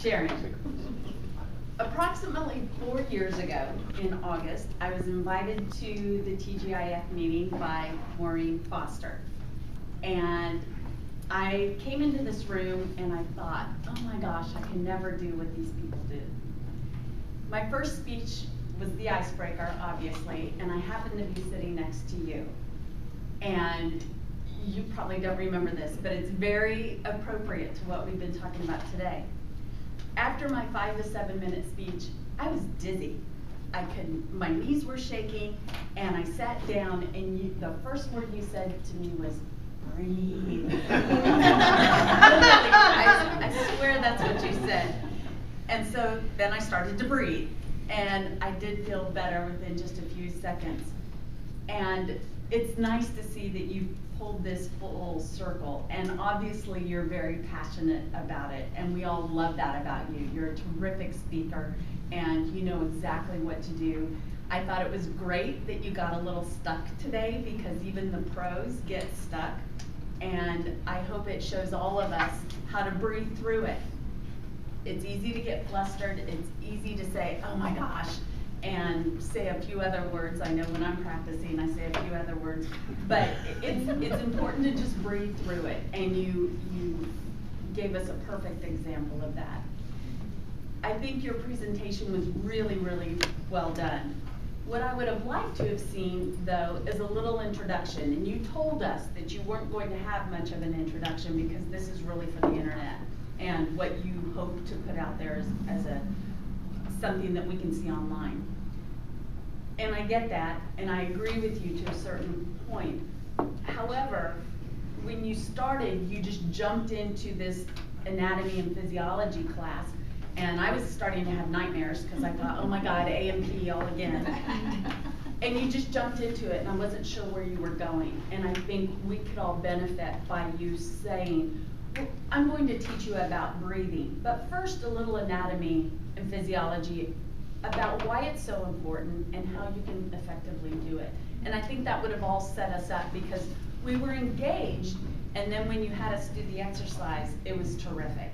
Sharon. Approximately 4 years ago, in August, I was invited to the TGIF meeting by Maureen Foster. And I came into this room and I thought, oh my gosh, I can never do what these people do. My first speech was the icebreaker, obviously, and I happened to be sitting next to you. And you probably don't remember this, but it's very appropriate to what we've been talking about today. After my 5 to 7 minute speech, I was dizzy. My knees were shaking, and I sat down, and the first word you said to me was, breathe. I swear that's what you said. And so then I started to breathe, and I did feel better within just a few seconds. And it's nice to see that you pulled this full circle, and obviously you're very passionate about it, and we all love that about you. You're a terrific speaker, and you know exactly what to do. I thought it was great that you got a little stuck today, because even the pros get stuck, and I hope it shows all of us how to breathe through it. It's easy to get flustered, it's easy to say, oh my gosh, and say a few other words. I know when I'm practicing, I say a few other words, but it's important to just breathe through it, and you gave us a perfect example of that. I think your presentation was really, really well done. What I would have liked to have seen, though, is a little introduction, and you told us that you weren't going to have much of an introduction because this is really for the internet, and what you hope to put out there as something that we can see online. And I get that, and I agree with you to a certain point. However, when you started, you just jumped into this anatomy and physiology class, and I was starting to have nightmares because I thought, oh my God, A&P all again. And you just jumped into it, and I wasn't sure where you were going. And I think we could all benefit by you saying, well, I'm going to teach you about breathing, but first a little anatomy and physiology about why it's so important and how you can effectively do it. And I think that would have all set us up, because we were engaged, and then when you had us do the exercise, it was terrific.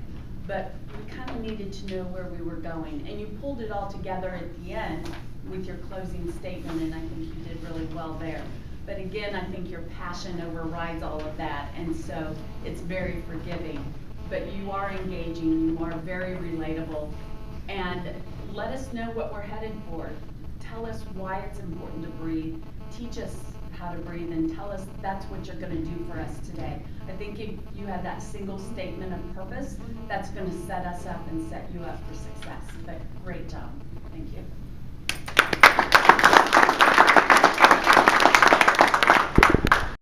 But we kind of needed to know where we were going, and you pulled it all together at the end with your closing statement, and I think you did really well there. But again, I think your passion overrides all of that, and so it's very forgiving. But you are engaging, you are very relatable, and let us know what we're headed for. Tell us why it's important to breathe. Teach us how to breathe, and tell us that's what you're going to do for us today. I think if you have that single statement of purpose, that's going to set us up and set you up for success. But great job. Thank you.